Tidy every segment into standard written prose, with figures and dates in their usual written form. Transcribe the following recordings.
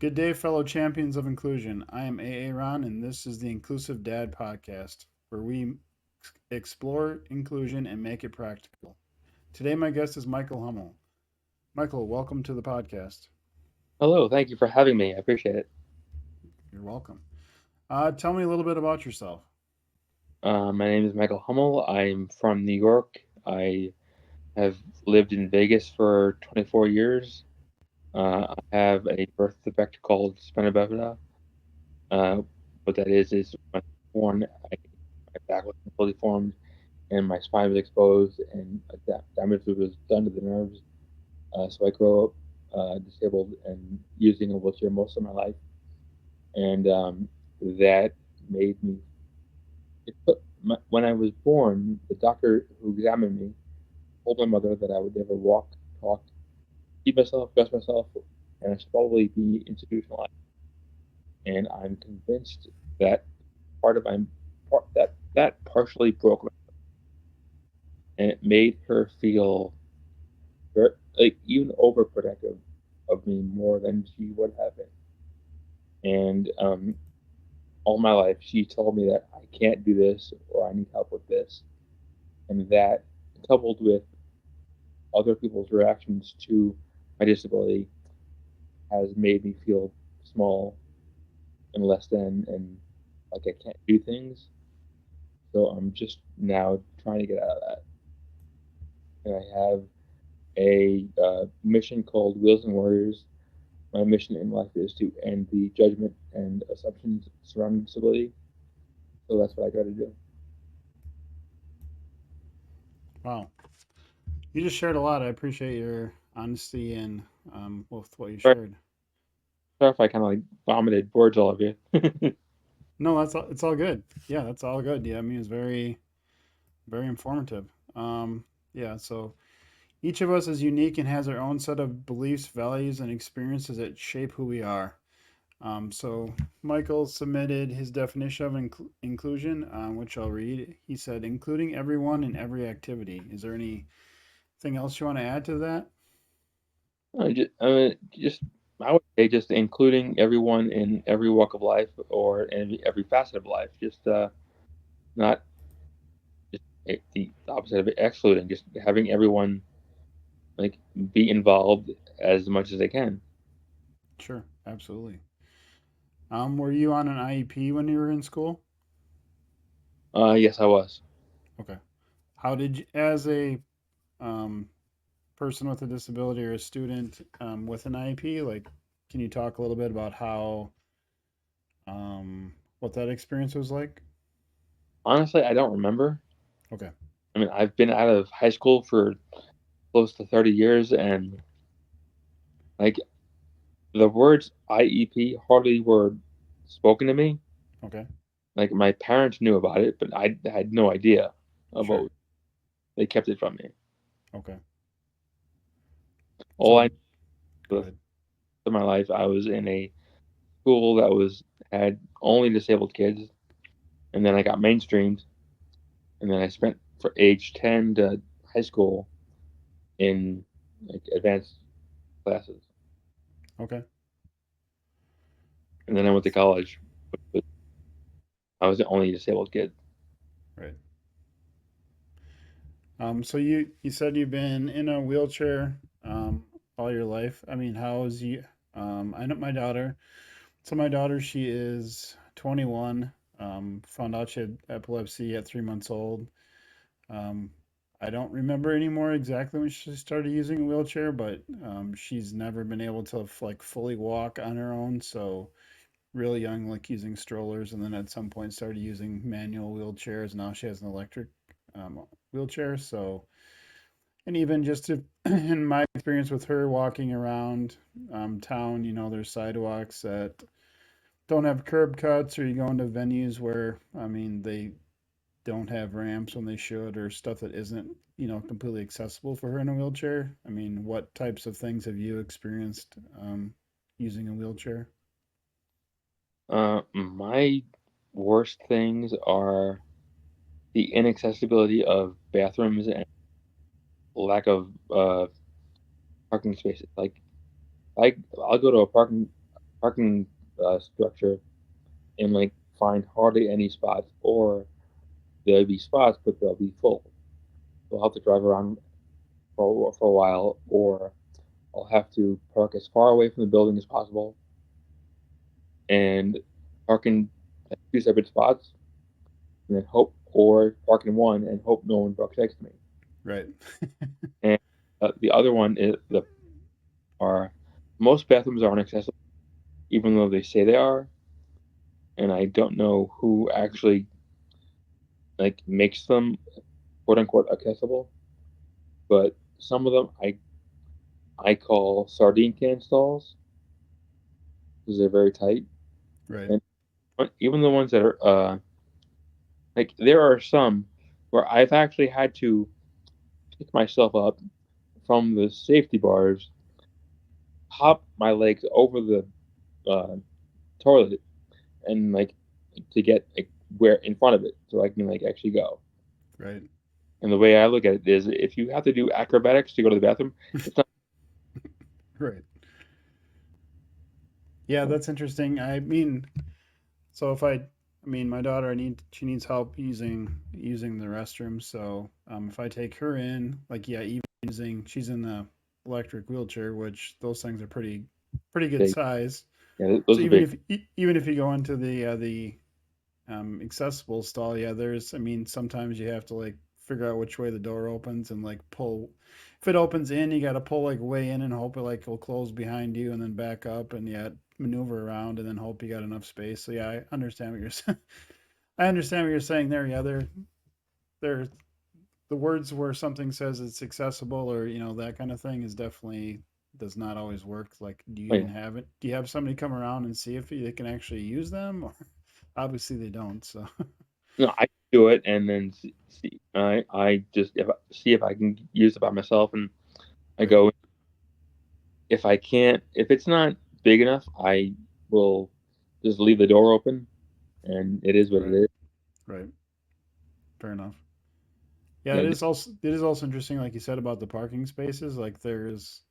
Good day, fellow champions of inclusion. I am A. Ron, and this is the Inclusive Dad Podcast, where we explore inclusion and make it practical. Today, my guest is Michael Hummel. Michael, welcome to the podcast. Hello, thank you for having me. I appreciate it. You're welcome. Tell me a little bit about yourself. My name is Michael Hummel. I'm from New York. I have lived in Vegas for 24 years. I have a birth defect called spina bifida. Uh, what that is when I was born, my back was completely formed and my spine was exposed and damage was done to the nerves. So I grew up disabled and using a wheelchair most of my life. And that made me when I was born, the doctor who examined me told my mother that I would never walk, talk, feed myself, dress myself, and I should probably be institutionalized. And I'm convinced that part of my that partially broke me, and it made her feel very, like even overprotective of me more than she would have been. And all my life, she told me that I can't do this or I need help with this, and that coupled with other people's reactions to my disability has made me feel small and less than and like I can't do things. So I'm just now trying to get out of that. And I have a mission called Wheels and Warriors. My mission in life is to end the judgment and assumptions surrounding disability. So that's what I got to do. Wow, you just shared a lot. I appreciate your honesty and with what you Sorry, shared. sorry if I kind of like vomited words all of you. No, it's all good. Yeah, that's all good. Yeah, I mean, it's very informative. Yeah, so each of us is unique and has our own set of beliefs, values, and experiences that shape who we are. So Michael submitted his definition of inclusion, which I'll read. He said, including everyone in every activity. Is there anything else you want to add to that? Just I would say just including everyone in every walk of life or in every facet of life. Just not just the opposite of excluding. Just having everyone like be involved as much as they can. Sure, absolutely. Were you on an IEP when you were in school? Yes, I was. Okay. How did you, as a um, person with a disability or a student with an IEP, like, can you talk a little bit about how what that experience was like? Honestly, I don't remember. Okay, I mean, I've been out of high school for close to 30 years, and like the words IEP hardly were spoken to me. okay, Like my parents knew about it, but I had no idea sure, about. They kept it from me. okay. All I So knew go for the rest ahead. of my life, I was in a school that was had only disabled kids, and then I got mainstreamed, and then I spent for age 10 to high school in like advanced classes, Okay, and then I went to college. But I was the only disabled kid. right. So you said you've been in a wheelchair all your life. I mean, how is you? I know my daughter. So my daughter, she is 21. Found out she had epilepsy at 3 months old. Um, I don't remember anymore exactly when she started using a wheelchair, but she's never been able to like fully walk on her own. So really young, like using strollers, and then at some point started using manual wheelchairs. Now she has an electric wheelchair. So, and even just to, in my experience with her walking around town, there's sidewalks that don't have curb cuts, or you go into venues where, I mean, they don't have ramps when they should, or stuff that isn't, completely accessible for her in a wheelchair. I mean, what types of things have you experienced using a wheelchair? My worst things are the inaccessibility of bathrooms and lack of parking spaces. Like I'll go to a parking. parking structure and like find hardly any spots, or there'll be spots but they'll be full. So I'll have to drive around for a while, or I'll have to park as far away from the building as possible and park in like, two separate spots, and then hope, or park in one and hope no one parks next to me. Right. And the other one is the are most bathrooms aren't accessible, even though they say they are, and I don't know who actually like makes them quote unquote accessible. But some of them I call sardine can stalls because they're very tight, Right. and even the ones that are like there are some where I've actually had to pick myself up from the safety bars, hop my legs over the uh, toilet, and like to get like where in front of it so I can like actually go. Right. And the way I look at it is, if you have to do acrobatics to go to the bathroom, it's not. Right. Yeah, that's interesting. I mean, so if I mean, my daughter, she needs help using the restroom. So if I take her in, like, yeah, even she's in the electric wheelchair, which those things are pretty good Big. size. Yeah, So those are big. even if you go into the accessible stall, yeah, there's, I mean, sometimes you have to like figure out which way the door opens and like pull. If it opens in, you got to pull like way in and hope it like will close behind you and then back up and yeah, maneuver around and then hope you got enough space. So yeah, I understand what you're saying. I understand what you're saying there. Yeah, they're the words where something says it's accessible or that kind of thing is definitely does not always work. Like, do you Oh, even yeah. have it? Do you have somebody come around and see if they can actually use them? Or obviously they don't. So No, I do it and then see. I just see if I can use it by myself, and I right, go. If I can't, if it's not big enough, I will just leave the door open, and it is what it right, is. right. Fair enough. Yeah, Yeah, it is also interesting, like you said about the parking spaces. Like there's,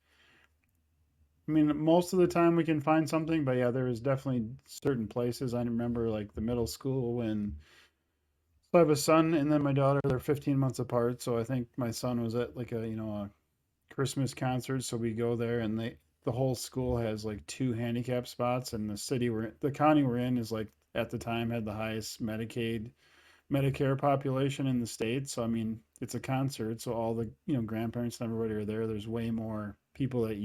I mean, most of the time we can find something, but yeah, there is definitely certain places. I remember like the middle school when so I have a son and then my daughter. They're 15 months apart, so I think my son was at like a Christmas concert. So we go there, and the whole school has like two handicap spots, and the county we're in is like at the time had the highest Medicare population in the state. So I mean, it's a concert, so all the grandparents and everybody are there. There's way more people that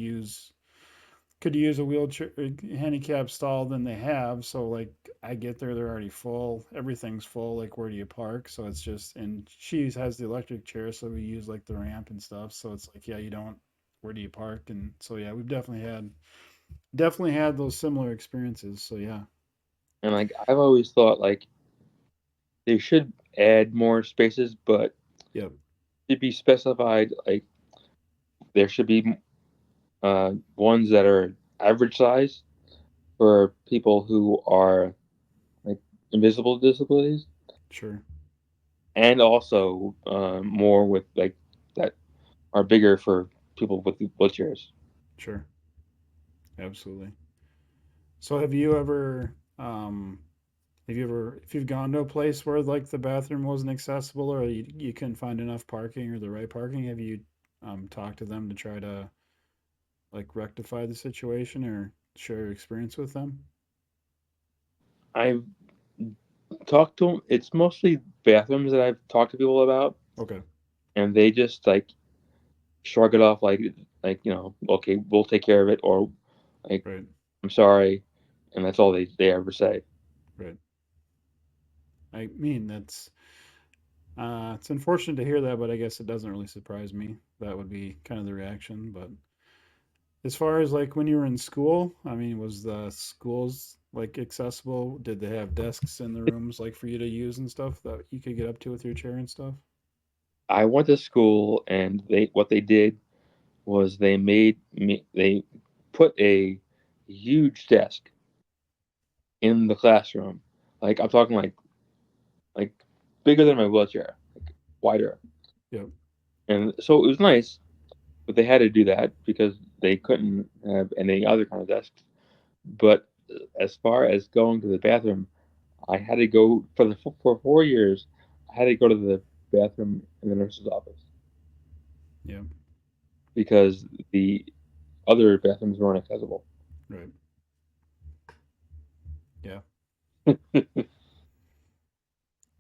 could use a wheelchair handicap stall than they have. So like I get there, they're already full. Everything's full. Like where do you park? So it's just and she has the electric chair, so we use like the ramp and stuff. So it's like yeah, you don't. Where do you park? And so yeah, we've definitely had those similar experiences. So yeah, and like I've always thought, like they should add more spaces, but yep, to be specified, like there should be ones that are average size for people who are like invisible disabilities, sure, and also more with like that are bigger for people with wheelchairs. sure, absolutely. So if you've gone to a place where like the bathroom wasn't accessible or you couldn't find enough parking or the right parking, have you talked to them to try to like rectify the situation or share your experience with them? I've talked to them. It's mostly bathrooms that I've talked to people about, Okay, and they just like shrug it off, like okay, we'll take care of it, or like right, I'm sorry, and that's all they ever say. right. I mean, it's unfortunate to hear that, but I guess it doesn't really surprise me. That would be kind of the reaction. But as far as like when you were in school, I mean, was the schools like accessible? Did they have desks in the rooms like for you to use and stuff that you could get up to with your chair and stuff? I went to school, and they what they did was they put a huge desk in the classroom, like I'm talking like bigger than my wheelchair, like wider, Yep. and so it was nice. But they had to do that because they couldn't have any other kind of desks. But as far as going to the bathroom, I had to go for 4 years. I had to go to the bathroom in the nurse's office Yeah. because the other bathrooms weren't accessible. Right. Yeah.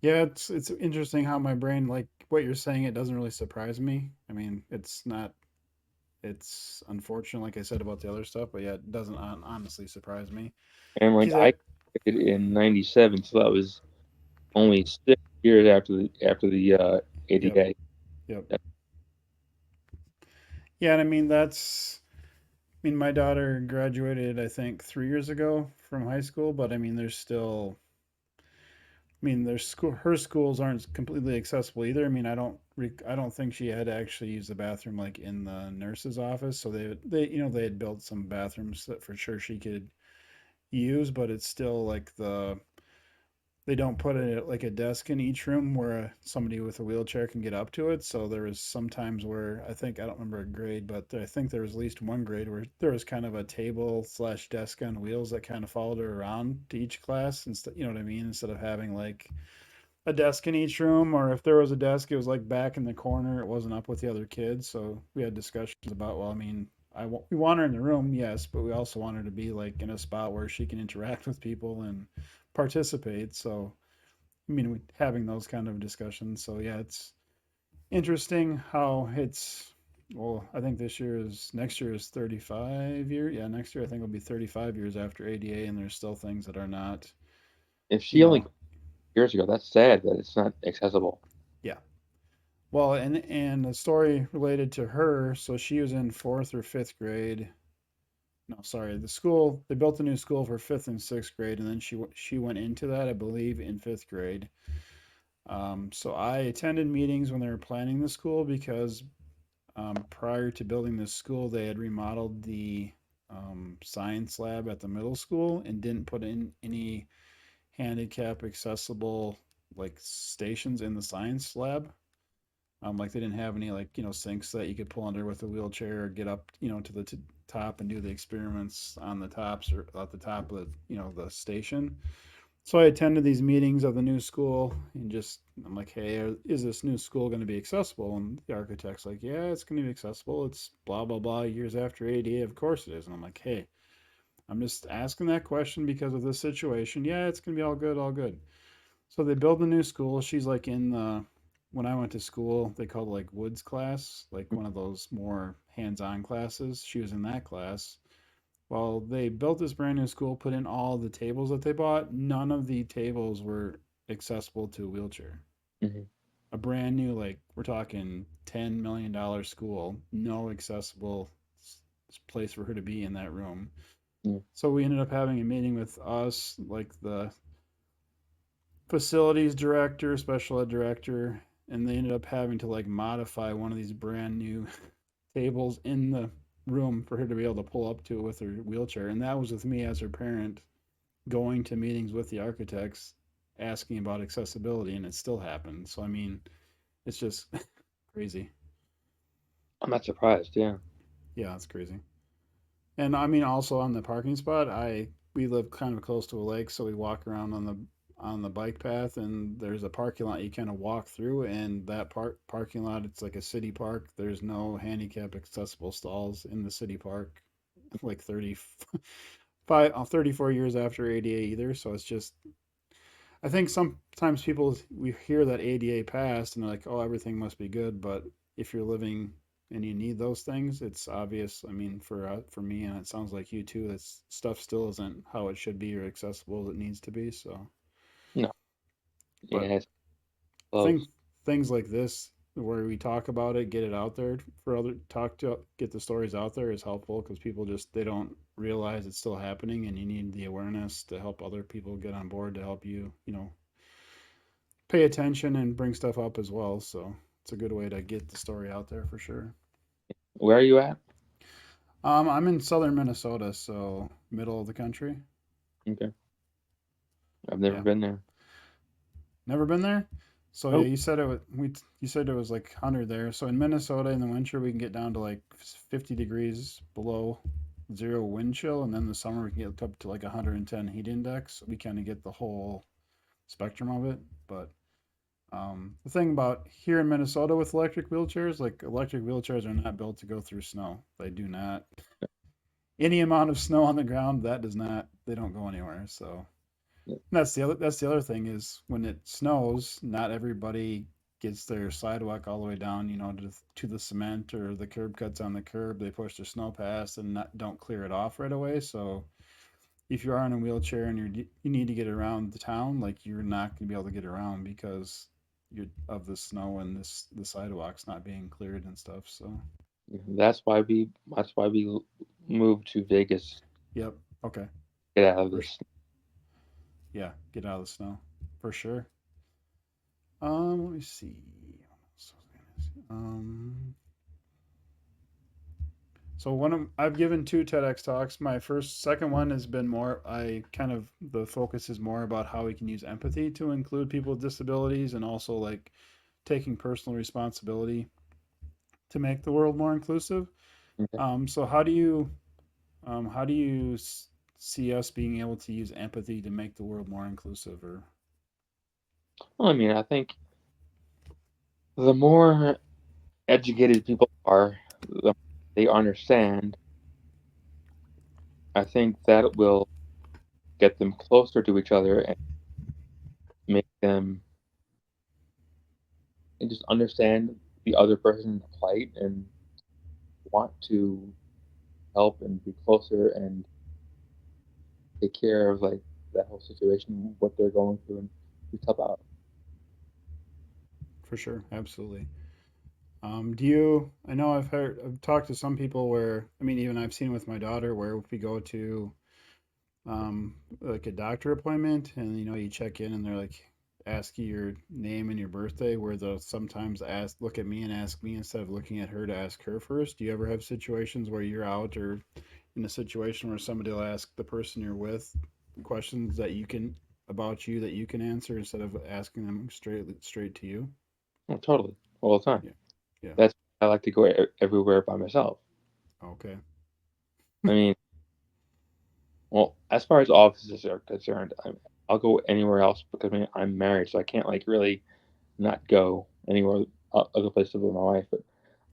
Yeah, it's interesting how my brain, like what you're saying, it doesn't really surprise me. I mean, it's not, it's unfortunate, like I said about the other stuff, but yeah, it doesn't honestly surprise me. And like Because I graduated in '97, so that was only 6 years after the yep, ADA. yep. Yeah, and I mean, I mean, my daughter graduated, I think, 3 years ago from high school, but I mean, there's still, I mean, there's her schools aren't completely accessible either. I mean, I don't think she had to actually use the bathroom like in the nurse's office. So they had built some bathrooms that for sure she could use, but it's still like they don't put it like a desk in each room where somebody with a wheelchair can get up to it. So there was some times where I don't remember a grade, but I think there was at least one grade where there was kind of a table slash desk on wheels that kind of followed her around to each class instead, you know what I mean? Instead of having like a desk in each room, or if there was a desk, it was like back in the corner. It wasn't up with the other kids. So we had discussions about, well, I mean, we want her in the room, yes, but we also want her to be like in a spot where she can interact with people and participate. So, I mean, having those kind of discussions. So, yeah, it's interesting how well, I think next year is 35 years. Yeah, next year I think it'll be 35 years after ADA, and there's still things that are not, If you she only know, graduated years ago, that's sad that it's not accessible. yeah. Well, and a story related to her. So she was in fourth or fifth grade. No, sorry, the school they built a new school for fifth and sixth grade, and then she went into that, I believe, in fifth grade. So I attended meetings when they were planning the school because prior to building this school, they had remodeled the science lab at the middle school and didn't put in any handicap accessible like stations in the science lab. Like they didn't have any like sinks that you could pull under with a wheelchair or get up to the top and do the experiments on the tops or at the top of the station. So I attended these meetings of the new school and just I'm like, hey, is this new school going to be accessible? And the architect's like, yeah, it's going to be accessible. It's blah blah blah years after ADA, of course it is. And I'm like, hey, I'm just asking that question because of this situation. Yeah, it's going to be all good, all good. So they build a new school. She's like in the when I went to school, they called it like Woods class, like one of those more hands-on classes. She was in that class. Well, they built this brand new school, put in all the tables that they bought. None of the tables were accessible to a wheelchair. Hmm. A brand new, like we're talking $10 million school, no accessible place for her to be in that room. Yeah. So we ended up having a meeting with us, like the facilities director, special ed director, and they ended up having to like modify one of these brand new tables in the room for her to be able to pull up to it with her wheelchair. And that was with me as her parent going to meetings with the architects asking about accessibility, and it still happened. So, I mean, it's just crazy. I'm not surprised. Yeah. Yeah, it's crazy. And I mean, also on the parking spot, we live kind of close to a lake, so we walk around on the bike path, and there's a parking lot you kind of walk through, and that parking lot, it's like a city park. There's no handicap accessible stalls in the city park, like 34 years after ADA either. So it's just, I think sometimes people we hear that ADA passed and they're like, oh, everything must be good, but if you're living and you need those things, it's obvious. I mean, for me, and it sounds like you too, that stuff still isn't how it should be or accessible as it needs to be. So, No. but Yeah. It's I think close. things like this, where we talk about it, get it out there for get the stories out there is helpful because people just they don't realize it's still happening, and you need the awareness to help other people get on board to help you, pay attention and bring stuff up as well. So it's a good way to get the story out there for sure. Where are you at? I'm in southern Minnesota, so middle of the country. Okay. I've never Yeah, been there. never been there. So yeah, Oh. you said it was like 100 there. So in Minnesota in the winter we can get down to like 50 degrees below zero wind chill, and then the summer we can get up to like 110 heat index. We kind of get the whole spectrum of it. But the thing about here in Minnesota with electric wheelchairs, like electric wheelchairs are not built to go through snow. They do not. Any amount of snow on the ground, that does not. They don't go anywhere. So Yeah. that's the other. That's the other thing is when it snows, not everybody gets their sidewalk all the way down. To the cement or the curb cuts on the curb. They push their snow past and don't clear it off right away. So if you are in a wheelchair and you need to get around the town, like you're not going to be able to get around because of the snow and the sidewalks not being cleared and stuff. So, That's why we moved to Vegas. yep, okay, Get out of for this. yeah, get out of the snow for sure. Let me see. Um, so I've given two TEDx talks. My second one has been more. I kind of the focus is more about how we can use empathy to include people with disabilities and also like taking personal responsibility to make the world more inclusive. Okay. So how do you see us being able to use empathy to make the world more inclusive? Or Well, I mean, I think the more educated people are, the more they understand. I think that will get them closer to each other and make them and just understand the other person's plight and want to help and be closer and take care of like that whole situation, what they're going through, and just help out. for sure, absolutely. Do you? I know I've talked to some people where I mean even I've seen with my daughter where if we go to like a doctor appointment and you check in and they're like ask you your name and your birthday where they'll sometimes look at me and ask me instead of looking at her to ask her first. Do you ever have situations where you're out or in a situation where somebody will ask the person you're with questions about you that you can answer instead of asking them straight to you? Oh, totally, all the time. Yeah. Yeah. That's why I like to go everywhere by myself. Okay. I mean, well, as far as offices are concerned, I'll go anywhere else because I mean, I'm married, so I can't like really not go anywhere other places with my wife. But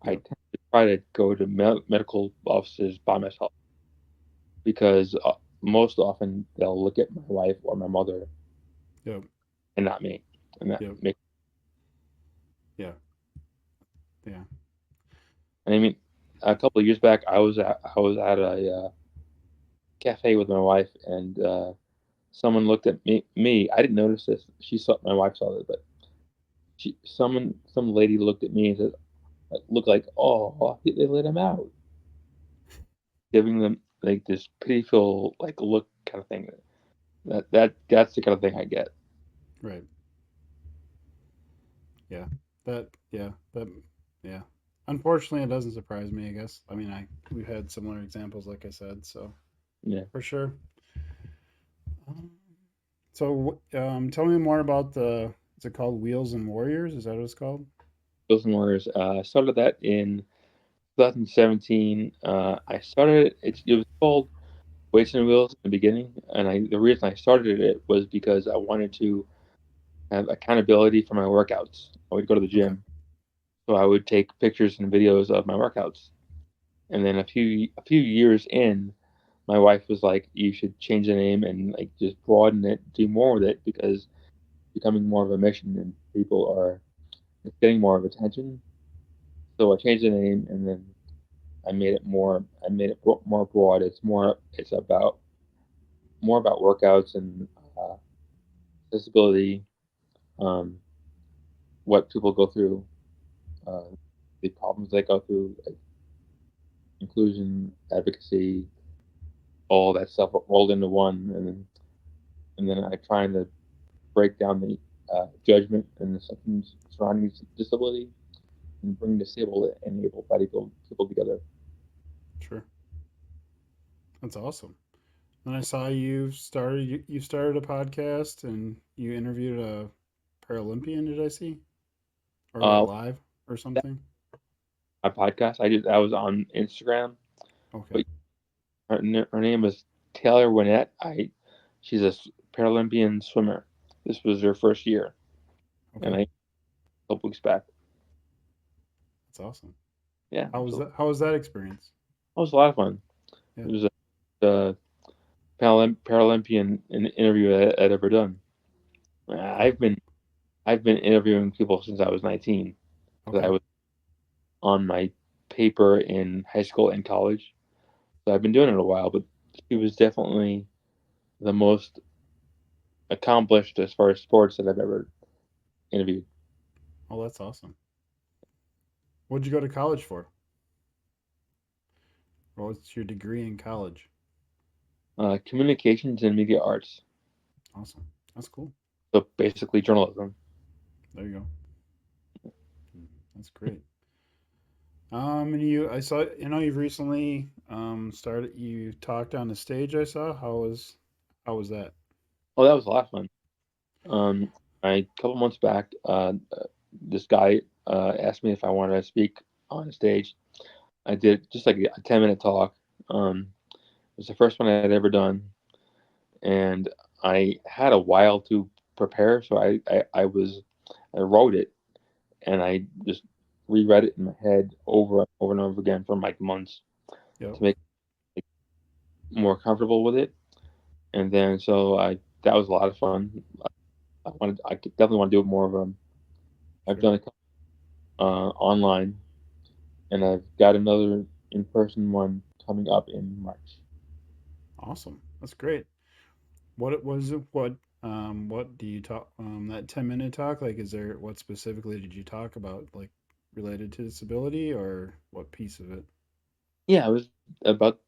I Yep. tend to try to go to medical offices by myself because most often they'll look at my wife or my mother Yep. and not me, and that Yep. makes. Yeah. Yeah. And I mean, a couple of years back, I was at a cafe with my wife, and someone looked at me. I didn't notice this. My wife saw it, but some lady looked at me and said, looked like, oh, they let him out, giving them like this pitiful like look kind of thing. That's the kind of thing I get. Right. Yeah. That yeah. Unfortunately, it doesn't surprise me, I guess. I mean, I we've had similar examples like I said, so Yeah, for sure. Um, tell me more about is it called Wheels and Warriors? Is that what it's called? Bills and Warriors. I started that in 2017. I started it was called Weights and Wheels in the beginning, and the reason I started it was because I wanted to have accountability for my workouts. I would go to the Okay. gym, so I would take pictures and videos of my workouts. And then a few years in, my wife was like, "You should change the name and like just broaden it, do more with it because it's becoming more of a mission and people are it's getting more of attention." So I changed the name and then I made it more broad. It's about more about workouts and uh, disability, um, what people go through, uh, the problems they go through, like inclusion, advocacy, all that stuff rolled into one, and then I trying to break down the judgment and the symptoms surrounding disability and bring disabled and able-bodied people together. Sure. That's awesome. And I saw you started a podcast and you interviewed a Paralympian, did I see? Or went Uh, live or that something? my podcast I was on Instagram, Okay. but Her name was Taylor Winnett. She's a Paralympian swimmer. This was her first year, and Okay, I a couple weeks back. that's awesome. Yeah, How was so that? How was that experience? that was a lot of fun. Yeah. It was a Paralympian interview I'd ever done. Wow. I've been interviewing people since I was 19 because I Okay. was on my paper in high school and college. So I've been doing it a while, but she was definitely the most accomplished as far as sports that I've ever interviewed. Oh, that's awesome. What'd you go to college for? What's your degree in college? Communications and media arts, Awesome. That's cool. so basically journalism. There you go. That's great. And I saw, you've recently you talked on the stage. I saw. How was that? Oh, that was a lot of fun. Um, a couple months back, this guy asked me if I wanted to speak on a stage. I did just like a 10-minute talk. It was the first one I had ever done, and I had a while to prepare, so I wrote it and I just reread it in my head over and over again for like months Yep. to make it more comfortable with it. And then so I that was a lot of fun. I definitely want to do it more of them. I've Sure. done a couple online, and I've got another in person one coming up in March. Awesome. That's great. What it was it? What do you talk? That 10-minute talk. Like, is there what specifically did you talk about? Like, related to disability or what piece of it? Yeah, it was about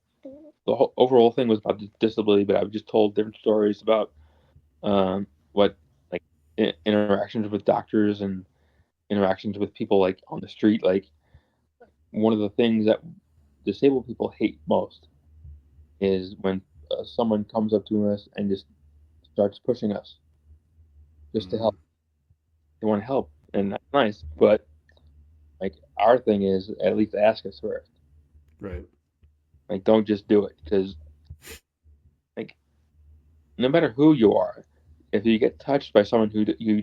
the whole overall thing was about disability, but I've just told different stories about what like interactions with doctors and interactions with people like on the street. Like one of the things that disabled people hate most is when someone comes up to us and just starts pushing us just to Mm, help. They want to help, and that's nice. But like our thing is at least ask us first. right. Like don't just do it because like no matter who you are, if you get touched by someone who you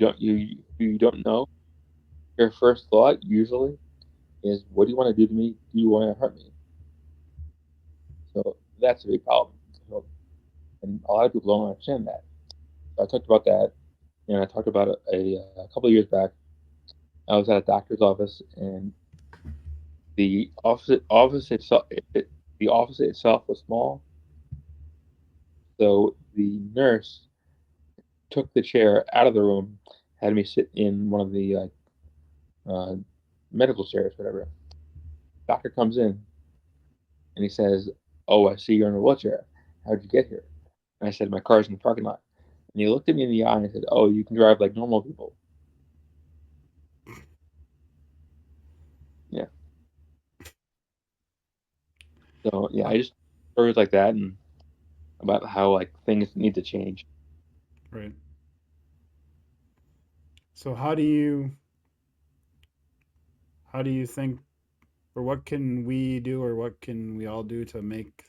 don't know, your first thought usually is, "What do you want to do to me? Do you want to hurt me?" So that's a big problem. So, and a lot of people don't understand that. So I talked about that, and I talked about it a couple of years back. I was at a doctor's office, and the office itself was small. So the nurse took the chair out of the room, had me sit in one of the uh, medical chairs, whatever. Doctor comes in and he says, "Oh, I see you're in a wheelchair. How'd you get here?" And I said, "My car's in the parking lot." And he looked at me in the eye and said, "Oh, you can drive like normal people." Yeah. So yeah, Uh, I just stories like that and about how like things need to change. right. So how do you think or what can we do or what can we all do to make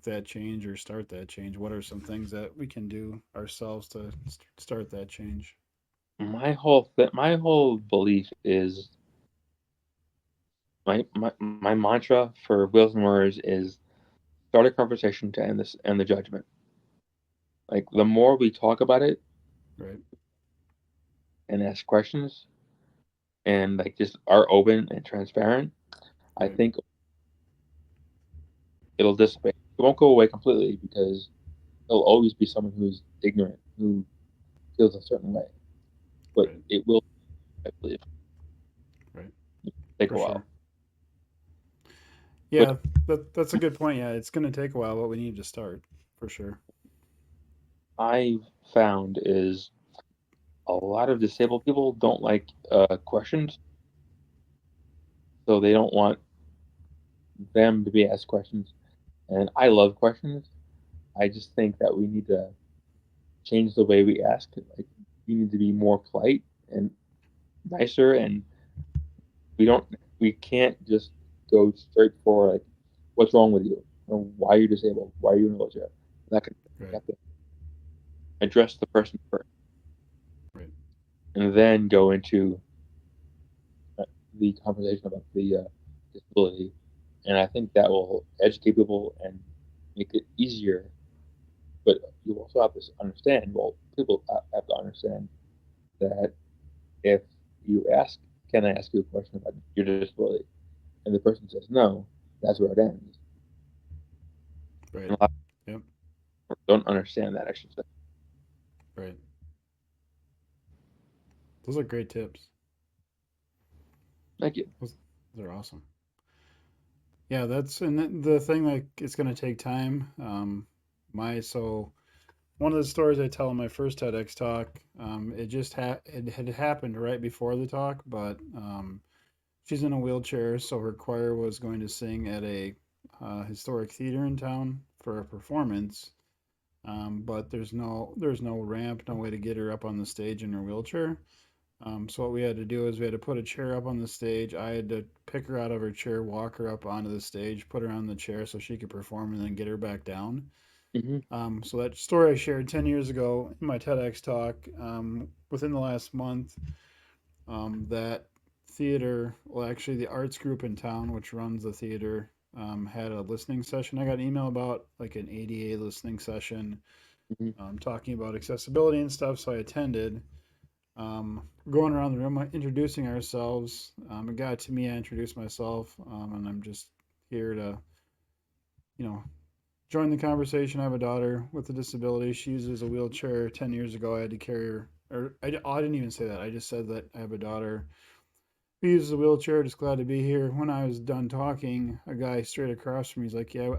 that change or start that change? What are some things that we can do ourselves to start that change? My whole belief is my mantra for Wheels and Words is start a conversation to end the judgment. Like the more we talk about it Right. and ask questions and like just are open and transparent, I Right. think it'll dissipate. It won't go away completely because there'll always be someone who's ignorant who feels a certain way, but Right. it will, I believe, Right. take For a sure. while. But Yeah, that's a good point. Yeah, it's going to take a while, but we need to start for sure. I've found is a lot of disabled people don't like questions, so they don't want them to be asked questions. And I love questions. I just think that we need to change the way we ask. Like we need to be more polite and nicer, and we don't we can't just go straight for like, "What's wrong with you?" why are you disabled? Why are you in a wheelchair? That kind of thing. You Right. have to address the person first, Right. and then go into uh, the conversation about the disability. And I think that will educate people and make it easier. But you also have to understand. Well, people have to understand that if you ask, "Can I ask you a question about your disability?" and the person says no, that's where it ends. Right. And a lot Yep. of people don't understand that extra step. Right. Those are great tips. Thank you. Those are awesome. Yeah, that's and the thing that it's going to take time. My so one of the stories I tell in my first TEDx talk, it had happened right before the talk, but she's in a wheelchair, so her choir was going to sing at a historic theater in town for a performance. But there's no ramp, no way to get her up on the stage in her wheelchair. So what we had to do is we had to put a chair up on the stage. I had to pick her out of her chair, walk her up onto the stage, put her on the chair so she could perform, and then get her back down. Hmm. So that story I shared 10 years ago in my TEDx talk, within the last month, that theater, well, actually the arts group in town, which runs the theater, had a listening session. I got an email about like an ADA listening session, Hmm. talking about accessibility and stuff. So I attended. Going around the room, introducing ourselves. It got to me, I introduced myself, and I'm just here to, you know, join the conversation. I have a daughter with a disability. She uses a wheelchair. 10 years ago, I had to carry her. I didn't even say that. I just said that I have a daughter who uses a wheelchair. Just glad to be here. When I was done talking, a guy straight across from me, he's like, "Yeah,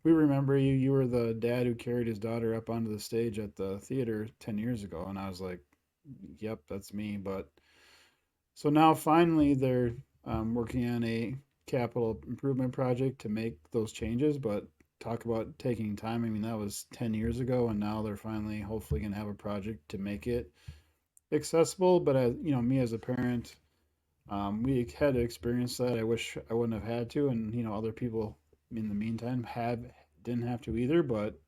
we remember you. You were the dad who carried his daughter up onto the stage at the theater 10 years ago." And I was like, "Yep, that's me." But so now finally they're working on a capital improvement project to make those changes, but talk about taking time. I mean, that was 10 years ago, and now they're finally hopefully going to have a project to make it accessible. But as you know, me as a parent, we had to experience that. I wish I wouldn't have had to, and other people in the meantime have didn't have to either. But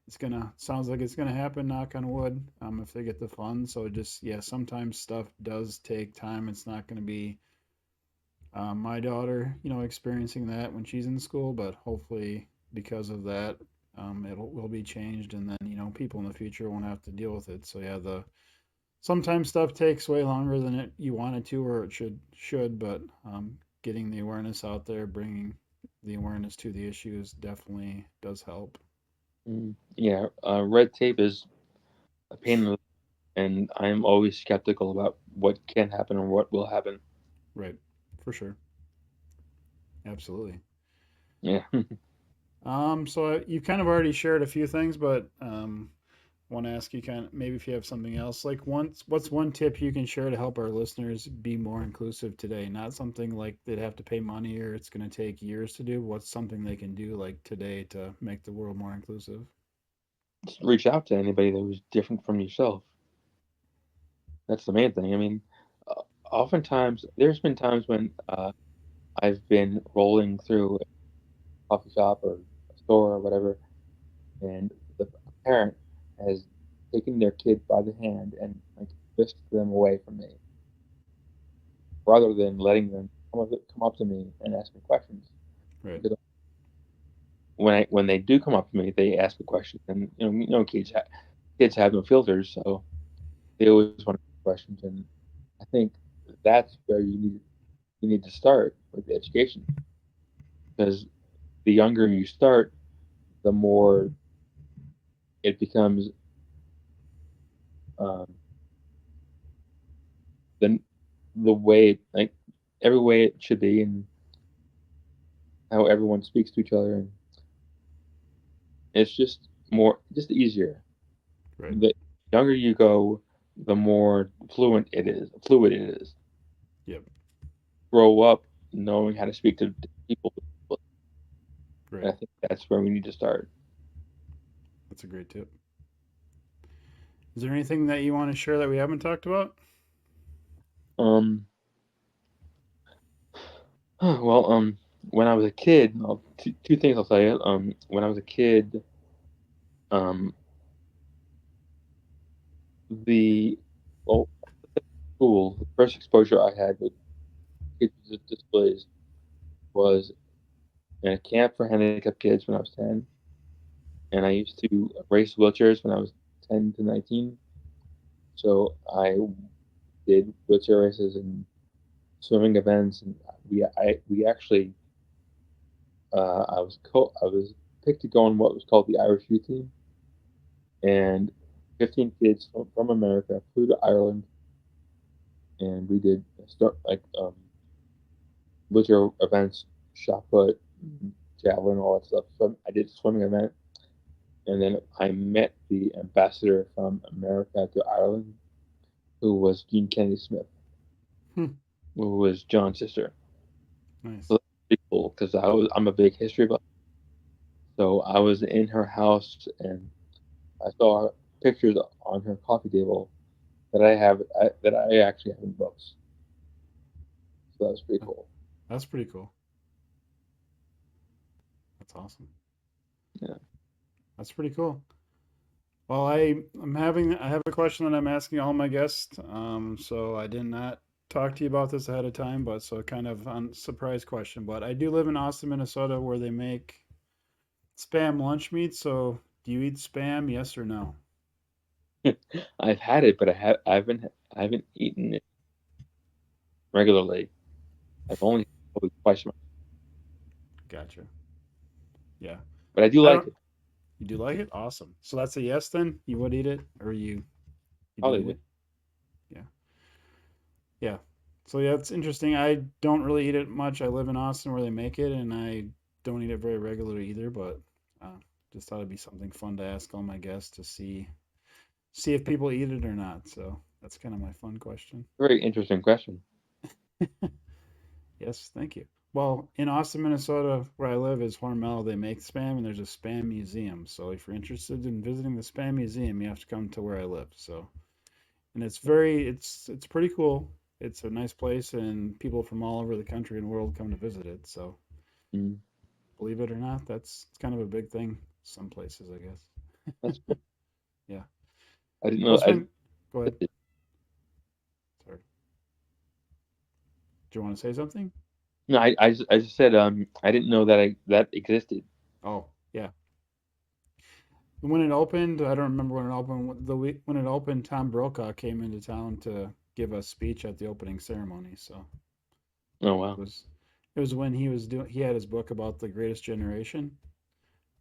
it's gonna sounds like it's gonna happen. Knock on wood. If they get the funds. So just yeah, sometimes stuff does take time. It's not gonna be my daughter, experiencing that when she's in school, but hopefully because of that, it will be changed, and then people in the future won't have to deal with it. So yeah, the sometimes stuff takes way longer than you want it to, or it should, but getting the awareness out there, bringing the awareness to the issues definitely does help. Yeah, red tape is a pain in the, and I'm always skeptical about what can happen or what will happen. Right, for sure, absolutely. Yeah. So you kind of already shared a few things, but want to ask you kind of maybe if you have something else. Like, what's one tip you can share to help our listeners be more inclusive today? Not something like they'd have to pay money or it's going to take years to do. What's something they can do like today to make the world more inclusive? Just reach out to anybody that was different from yourself. That's the main thing. I mean, oftentimes there's been times when I've been rolling through a coffee shop or a store or whatever, and the parent has taken their kid by the hand and like whisked them away from me, rather than letting them come up to me and ask me questions. Right, Because when they do come up to me, they ask a question, and kids have no filters, so they always want to ask questions, and I think that's where you need to start with the education, because the younger you start, the more it becomes um, the the way like every way it should be, and how everyone speaks to each other, and it's just easier. right, The younger you go, the more fluid it is. yep, Grow up knowing how to speak to people, and right. I think that's where we need to start. That's a great tip. Is there anything that you want to share that we haven't talked about? Um, well, when I was a kid, two things I'll tell you. When I was a kid, um, the well, school, the first exposure I had with kids with disabilities was in a camp for handicapped kids when I was 10, and I used to race wheelchairs when I was 10 to 19. So I did wheelchair races and swimming events, and we actually I was picked to go on what was called the Irish youth team, and 15 kids from America flew to Ireland, and we did start like wheelchair events, shot put, javelin, all that stuff. So I did a swimming event, and then I met the ambassador from America to Ireland, who was Jean Kennedy Smith, Hmm, who was John's sister. nice. So that's pretty cool because I'm a big history buff. So I was in her house and I saw pictures on her coffee table that I actually have in books. So that was pretty Uh, cool. That's pretty cool. That's awesome. Yeah. That's pretty cool. Well, I have a question that I'm asking all my guests. So I did not talk to you about this ahead of time, but so kind of on surprise question. But I do live in Austin, Minnesota, where they make spam lunch meat. So do you eat spam? Yes or no? I've had it, but I haven't eaten it regularly. I've only probably twice, Gotcha. Yeah. but I do I like don't. it. You do like it? Awesome. So that's a yes then? You would eat it, or you do Probably eat would. it? Yeah. Yeah. So yeah, it's interesting. I don't really eat it much. I live in Austin where they make it, and I don't eat it very regularly either. But uh, just thought it'd be something fun to ask all my guests to see if people eat it or not. So that's kind of my fun question. Very interesting question. Yes, thank you. Well, in Austin, Minnesota, where I live, is Hormel. They make spam, and there's a spam museum. So if you're interested in visiting the spam museum, you have to come to where I live. So and it's pretty cool. It's a nice place, and people from all over the country and world come to visit it. So Mm, believe it or not, that's it's kind of a big thing. Some places, I that's guess. cool. Yeah. I didn't Well, know. it's been. Go ahead. It- Sorry. Do you want to say something? no, I just said I didn't know that existed. Oh, yeah. When it opened, I don't remember when it opened. The week when it opened, Tom Brokaw came into town to give a speech at the opening ceremony. So Oh it wow. was it was when he had his book about the Greatest Generation.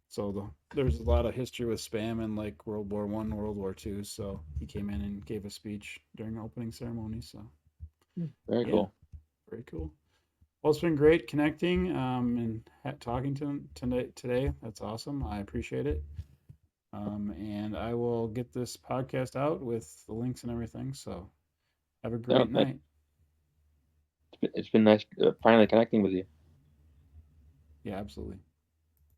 So there's a lot of history with spam in like World War I, World War II. So he came in and gave a speech during the opening ceremony. So Very yeah, cool. very cool. Well, it's been great connecting and talking today. That's awesome. I appreciate it. And I will get this podcast out with the links and everything. So have a No, great thank night. It's been nice finally connecting with you. Yeah, absolutely.